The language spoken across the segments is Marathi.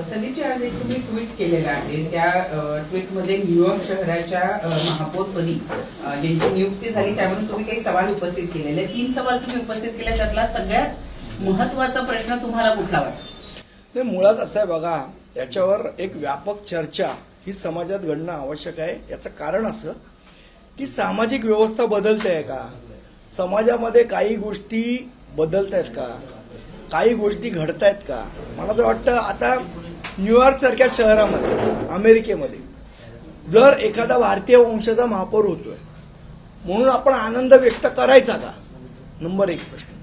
संदीपजी, आज एक तुम्ही ट्विट केलेलं आहे. त्या ट्विटमध्ये न्यूयॉर्क शहराच्या महापौरपदी ज्यांची नियुक्ती झाली त्यावरून तुम्ही काही सवाल उपस्थित केलेले. 3 सवाल तुम्ही उपस्थित केले. त्यातला सगळ्यात महत्त्वाचा प्रश्न तुम्हाला कुठला वाटतो? नाही, मुळात असं आहे बघा, याच्यावर एक व्यापक चर्चा ही समाजात घडणं आवश्यक आहे. याचं कारण असं की सामाजिक व्यवस्था बदलते आहे का, समाजामध्ये काही गोष्टी बदलत आहेत का, काही गोष्टी घडतायत का. मला असं वाटतं आता न्यूयॉर्क सारख्या शहरामध्ये अमेरिकेमध्ये जर एखादा भारतीय वंशाचा महापौर होतोय म्हणून आपण आनंद व्यक्त करायचा का, नंबर 1 प्रश्न.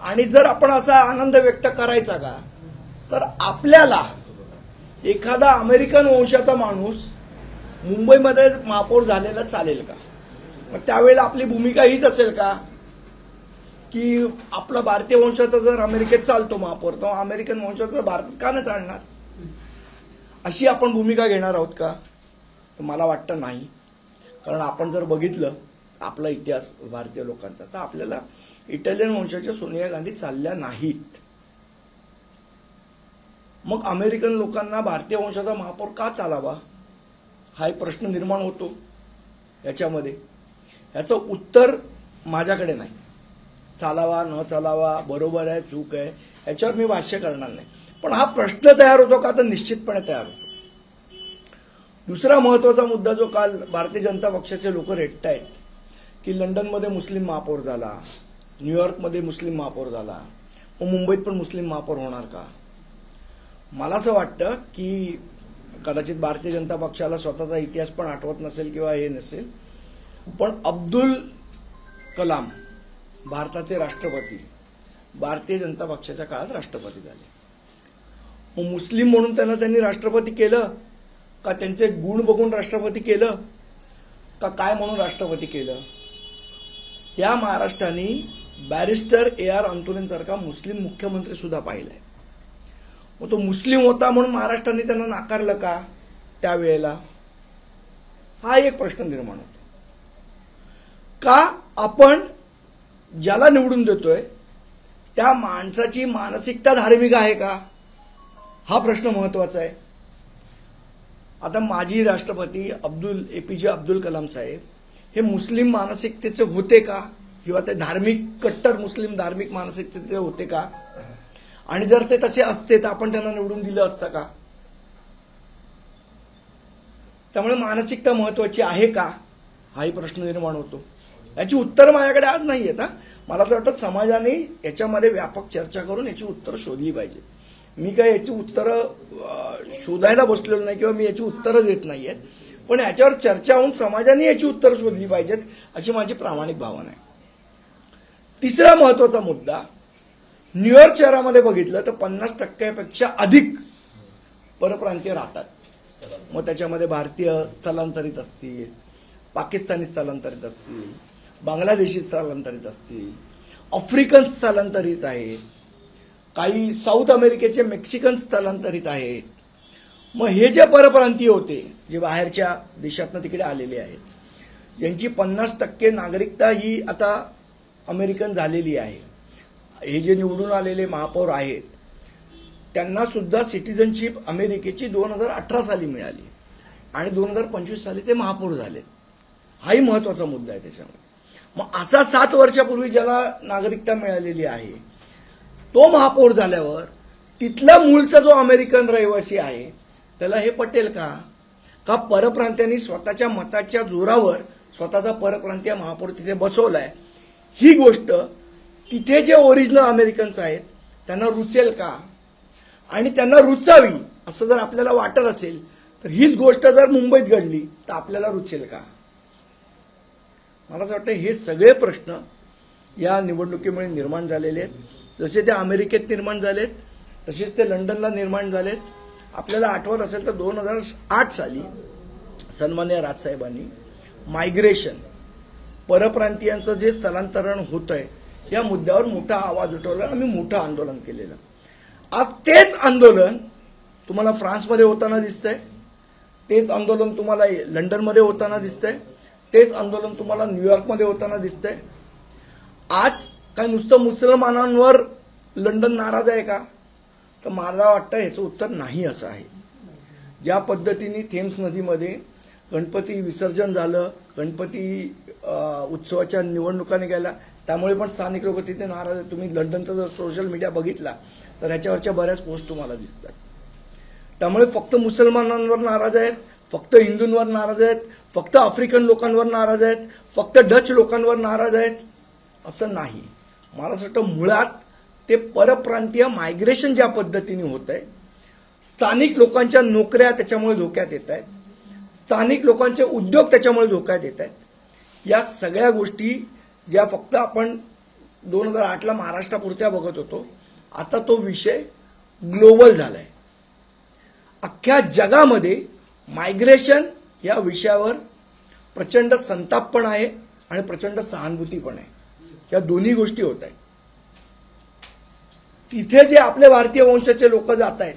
आणि जर आपण असा आनंद व्यक्त करायचा का, तर आपल्याला एखादा अमेरिकन वंशाचा माणूस मुंबईमध्ये महापौर झालेला चालेल का. मग त्यावेळेला आपली भूमिका हीच असेल का की आपला भारतीय वंशाचा जर अमेरिकेत चालतो महापौर, तो अमेरिकन वंशाचा भारतात का नाही चालणार, अशी आपण भूमिका घेणार आहोत का. तर मला वाटतं नाही. कारण आपण जर बघितलं आपला इतिहास भारतीय लोकांचा, तर आपल्याला इटालियन वंशाच्या सोनिया गांधी चालल्या नाहीत. मग अमेरिकन लोकांना भारतीय वंशाचा महापौर का चालावा, हा एक प्रश्न निर्माण होतो याच्यामध्ये. याचं उत्तर माझ्याकडे नाही. चालावा न चालावा, बरोबर आहे चूक आहे, याच्यावर मी भाष्य करणार नाही. पण हा प्रश्न तयार होतो का, तर निश्चितपणे तयार होतो. दुसरा महत्त्वाचा मुद्दा जो काल भारतीय जनता पक्षाचे लोक रेटतायत की लंडनमध्ये मुस्लिम महापौर झाला, न्यूयॉर्कमध्ये मुस्लिम महापौर झाला, मग मुंबईत पण मुस्लिम महापौर होणार का. मला असं वाटतं की कदाचित भारतीय जनता पक्षाला स्वतःचा इतिहास पण आठवत नसेल किंवा हे नसेल, पण अब्दुल कलाम भारताचे राष्ट्रपती भारतीय जनता पक्षाच्या काळात राष्ट्रपती झाले. मग मुस्लिम म्हणून त्यांनी राष्ट्रपती केलं का, त्यांचे गुण बघून राष्ट्रपती केलं का, काय म्हणून राष्ट्रपती केलं. या महाराष्ट्राने बॅरिस्टर AR अंतुलेंसारखा मुस्लिम मुख्यमंत्री सुद्धा पाहिलाय. मग तो मुस्लिम होता म्हणून महाराष्ट्राने त्यांना नाकारलं का त्यावेळेला, हा एक प्रश्न निर्माण होतो. का आपण ज्याला निवडून देतोय त्या माणसाची मानसिकता धार्मिक आहे का, हा प्रश्न महत्वाचा आहे. आता माजी राष्ट्रपती APJ अब्दुल कलाम साहेब हे मुस्लिम मानसिकतेचे होते का, किंवा ते धार्मिक कट्टर मुस्लिम धार्मिक मानसिकतेचे होते का. आणि जर ते तसे असते तर आपण त्यांना निवडून दिलं असतं का. त्यामुळे मानसिकता महत्वाची आहे का, हाही प्रश्न निर्माण होतो. याची उत्तर माझ्याकडे आज नाही आहेत. मला तर वाटतं समाजाने याच्यामध्ये व्यापक चर्चा करून याची उत्तरं शोधली पाहिजे. मी काय याची उत्तरं शोधायला बसलेलो नाही किंवा मी याची उत्तरं देत नाही आहेत, पण याच्यावर चर्चा होऊन समाजाने याची उत्तरं शोधली पाहिजेत अशी माझी प्रामाणिक भावना आहे. तिसरा महत्वाचा मुद्दा, न्यूयॉर्क शहरामध्ये बघितलं तर 50% अधिक परप्रांतीय राहतात. मग त्याच्यामध्ये भारतीय स्थलांतरित असतील, पाकिस्तानी स्थलांतरित असतील, बांगलादेशी स्थलांतरित असतील, आफ्रिकन स्थलांतरित आहेत, काही साऊथ अमेरिकेचे मेक्सिकन स्थलांतरित आहेत. मग हे जे परप्रांतीय होते जे बाहेरच्या देशातनं तिकडे आलेले आहेत, ज्यांची 50% नागरिकता ही आता अमेरिकन झालेली आहे, हे जे निवडून आलेले महापौर आहेत त्यांना सुद्धा सिटिझनशिप अमेरिकेची 2018 साली मिळाली आणि 2025 साली ते महापौर झालेत. हाही महत्वाचा मुद्दा आहे त्याच्यामध्ये. मग असा 7 वर्षापूर्वी ज्याला नागरिकता मिळालेली आहे तो महापौर झाल्यावर तिथला मूळचा जो अमेरिकन रहिवासी आहे त्याला हे पटेल का, का परप्रांत्यांनी स्वतःच्या मताच्या जोरावर स्वतःचा परप्रांतीय महापौर तिथे बसवलाय, ही गोष्ट तिथे जे ओरिजिनल अमेरिकन्स आहेत त्यांना रुचेल का. आणि त्यांना रुचावी असं जर आपल्याला वाटत असेल तर हीच गोष्ट जर मुंबईत घडली तर आपल्याला रुचेल का. मला असं वाटतं हे सगळे प्रश्न या निवडणुकीमुळे निर्माण झालेले आहेत. जसे ते अमेरिकेत निर्माण झालेत तसेच ते लंडनला निर्माण झालेत. आपल्याला आठवत असेल तर 2008 साली सन्माननीय राजसाहेबांनी मायग्रेशन, परप्रांतीयांचं जे स्थलांतरण होतंय या मुद्द्यावर मोठा आवाज उठवला, आम्ही मोठं आंदोलन केलेलं. आज तेच आंदोलन तुम्हाला फ्रान्समध्ये होताना दिसतंय, तेच आंदोलन तुम्हाला लंडनमध्ये होताना दिसतंय, तेच आंदोलन तुम्हाला न्यूयॉर्कमध्ये होताना दिसतंय. आज काय नुसतं मुसलमानांवर लंडन नाराज आहे का, तर मला वाटतं ह्याचं उत्तर नाही असं आहे. ज्या पद्धतीने थेम्स नदीमध्ये गणपती विसर्जन झालं, गणपती उत्सवाच्या निवडणुका निघाल्या, त्यामुळे पण स्थानिक लोक तिथे नाराज आहेत. तुम्ही लंडनचा जर सोशल मीडिया बघितला तर ह्याच्यावरच्या बऱ्याच पोस्ट तुम्हाला दिसतात. त्यामुळे फक्त मुसलमानांवर नाराज आहेत, फक्त हिंदूंवर नाराज आहेत, फक्त आफ्रिकन लोकांवर नाराज आहेत, फक्त डच लोकांवर नाराज आहेत असं नाही. मला असं वाटतं मुळात ते परप्रांतीय मायग्रेशन ज्या पद्धतीने होत आहे, स्थानिक लोकांच्या नोकऱ्या त्याच्यामुळे धोक्यात येत आहेत, स्थानिक लोकांचे उद्योग त्याच्यामुळे धोक्यात येत आहेत. या सगळ्या गोष्टी ज्या फक्त आपण 2008ला महाराष्ट्रापुरत्या बघत होतो, आता तो विषय ग्लोबल झालाय. अख्ख्या जगामध्ये मायग्रेशन या विषयावर प्रचंड संताप पण आहे आणि प्रचंड सहानुभूती पण आहे. या दोन्ही गोष्टी होत आहेत. तिथे जे आपले भारतीय वंशाचे लोक जात आहेत,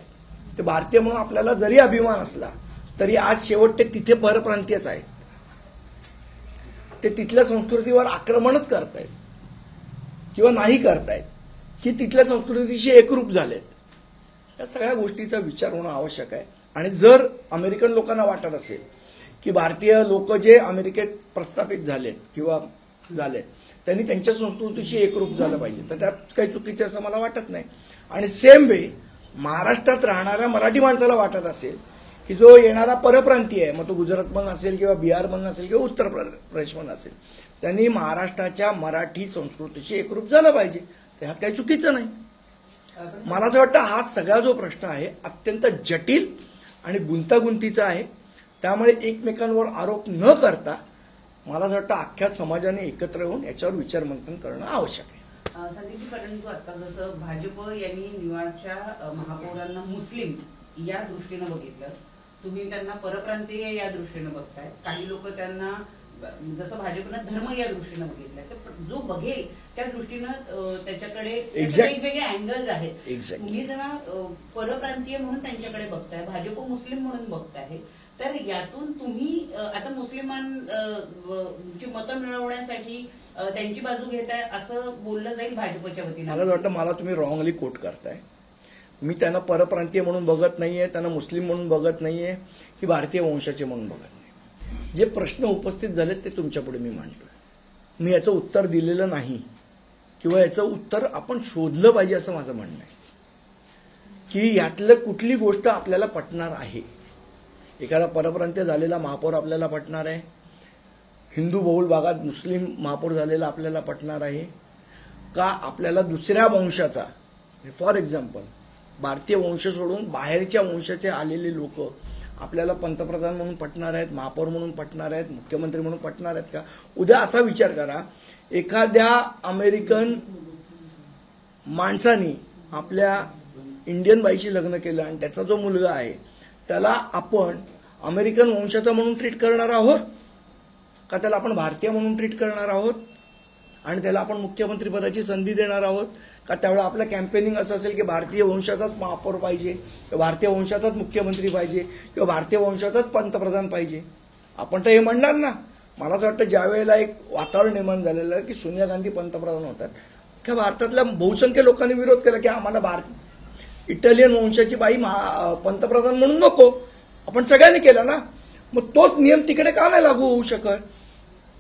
ते भारतीय म्हणून आपल्याला जरी अभिमान असला तरी आज शेवट ते तिथे परप्रांतीयच आहेत. ते तिथल्या संस्कृतीवर आक्रमणच करतायत किंवा नाही करतायत की तिथल्या संस्कृतीशी एकरूप झालेत. या सगळ्या गोष्टीचा विचार होणं आवश्यक आहे. आणि जर अमेरिकन लोकांना वाटत असेल की भारतीय लोक जे अमेरिकेत प्रस्थापित झालेत किंवा झालेत त्यांनी त्यांच्या संस्कृतीशी एकरूप झालं पाहिजे, तर त्यात काही चुकीचे असं मला वाटत नाही. आणि सेम वे महाराष्ट्रात राहणाऱ्या मराठी माणसाला वाटत असेल की जो येणारा परप्रांतीय आहे, मग तो गुजरातमधून असेल किंवा बिहारमधून असेल किंवा उत्तर प्रदेशमधून असेल, त्यांनी महाराष्ट्राच्या मराठी संस्कृतीशी एकरूप झालं पाहिजे. त्यात काही चुकीचं नाही. मला असं वाटतं हा सगळा जो प्रश्न आहे अत्यंत जटिल आणि गुंतागुंतीचा आहे. त्यामुळे एकमेकांवर आरोप न करता मला असं वाटतं अख्ख्या समाजाने एकत्र येऊन याच्यावर विचारमंथन करणं आवश्यक आहे. संदीपजी, परंतु आता जसं भाजप यांनी न्यूयॉर्कच्या महापौरांना मुस्लिम या दृष्टीनं बघितलं, तुम्ही त्यांना परप्रांतीय या दृष्टीनं बघताय, काही लोक त्यांना जसं भाजपनं धर्म या दृष्टीनं बघितलंय, तर जो बघेल त्या दृष्टीनं त्याच्याकडे वेगवेगळे अँगल्स आहेत. तुम्ही जेव्हा परप्रांतीय म्हणून त्यांच्याकडे बघताय, भाजप मुस्लिम म्हणून बघताय, तर यातून तुम्ही आता मुस्लिमांची मतं मिळवण्यासाठी त्यांची बाजू घेताय असं बोललं जाईल भाजपच्या वतीनं. मला वाटतं मला तुम्ही रॉंगली कोट करताय. मी त्यांना परप्रांतीय म्हणून बघत नाहीये, त्यांना मुस्लिम म्हणून बघत नाहीये की भारतीय वंशाचे म्हणून बघत नाही. जे प्रश्न उपस्थित झालेत ते तुमच्यापुढे मी मांडतोय. मी याचं उत्तर दिलेलं नाही किंवा याचं उत्तर आपण शोधलं पाहिजे असं माझं म्हणणं आहे की यातलं कुठली गोष्ट आपल्याला पटणार आहे. एखादा परप्रांतीय झालेला महापौर आपल्याला पटणार आहे, हिंदू बहुल भागात मुस्लिम महापौर झालेला आपल्याला पटणार आहे का, आपल्याला दुसऱ्या वंशाचा, फॉर एक्झाम्पल भारतीय वंश सोडून बाहेरच्या वंशाचे आलेले लोक आपल्याला पंतप्रधान म्हणून पटणार आहेत, महापौर म्हणून पटणार आहेत, मुख्यमंत्री म्हणून पटणार आहेत का. उद्या असा विचार करा, एखाद्या अमेरिकन माणसाने आपल्या इंडियन बाईशी लग्न केलं आणि त्याचा जो मुलगा आहे त्याला आपण अमेरिकन वंशाचा म्हणून ट्रीट करणार आहोत का त्याला आपण भारतीय म्हणून ट्रीट करणार आहोत आणि त्याला आपण मुख्यमंत्री पदाची संधी देणार आहोत का. त्यावेळेला आपलं कॅम्पेनिंग असं असेल की भारतीय वंशाचाच महापौर पाहिजे किंवा भारतीय वंशाचाच मुख्यमंत्री पाहिजे किंवा भारतीय वंशाचाच पंतप्रधान पाहिजे. आपण तर हे म्हणणार ना. मला असं वाटतं ज्या वेळेला एक वातावरण निर्माण झालेलं आहे की सोनिया गांधी पंतप्रधान होतात, त्या भारतातल्या बहुसंख्य लोकांनी विरोध केला की आम्हाला इटालियन वंशाची बाई पंतप्रधान म्हणून नको. आपण सगळ्यांनी केला ना. मग तोच नियम तिकडे का नाही लागू होऊ शकत,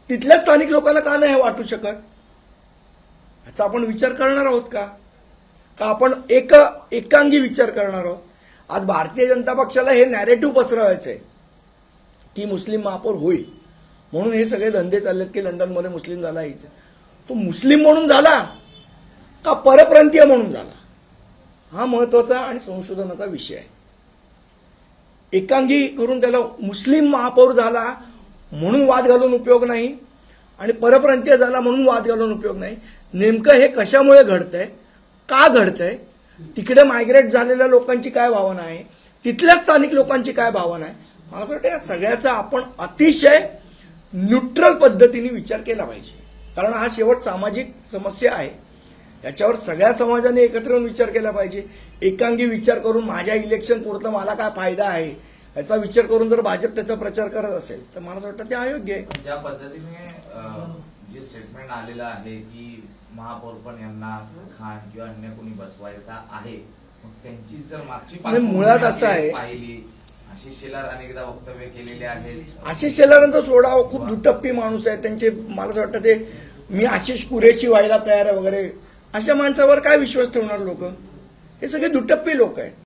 तिथल्या स्थानिक लोकांना का नाही वाटू शकत, याचा आपण विचार करणार आहोत का आपण एकांगी विचार करणार आहोत. आज भारतीय जनता पक्षाला हे नॅरेटिव्ह पसरवायचंय की मुस्लिम महापौर होईल म्हणून हे सगळे धंदे चाललेत की लंडनमध्ये मुस्लिम झाला. तो मुस्लिम म्हणून झाला का परप्रांतीय म्हणून झाला, हा महत्वाचा आणि संशोधनाचा विषय आहे. एकांगी करून त्याला मुस्लिम महापौर झाला म्हणून वाद घालून उपयोग नाही आणि परप्रांतीय झाला म्हणून वाद घालून उपयोग नाही. नेमकं हे कशामुळे घडतंय, का घडतंय, तिकडे मायग्रेट झालेल्या लोकांची काय भावना आहे, तिथल्या स्थानिक लोकांची काय भावना आहे. मला असं वाटतं या सगळ्याचा आपण अतिशय न्यूट्रल पद्धतीने विचार केला पाहिजे. कारण हा शेवट सामाजिक समस्या आहे. याच्यावर सगळ्या समाजाने एकत्र येऊन विचार केला पाहिजे. एकांगी विचार करून माझ्या इलेक्शन पुरतं मला काय फायदा आहे याचा विचार करून जर भाजप त्याचा प्रचार करत असेल तर मला असं वाटतं ते अयोग्य आहे. ज्या पद्धतीने जे स्टेटमेंट आलेलं आहे की महापौर पण यांना खान किंवा अन्य कोणी बसवायचा आहे, मग त्यांची जर मागची नाही, मुळात असं आहे- पाहिली, आशिष शेलार अनेकदा वक्तव्य केलेले आहेत. आशिष शेलारांचा सोडा खूप दुटप्पी माणूस आहे. त्यांचे मला असं वाटतं ते मी आशिष कुरेशी व्हायला तयार आहे वगैरे, अशा माणसावर काय विश्वास ठेवणार लोक? हे सगळे दुटप्पी लोक आहेत.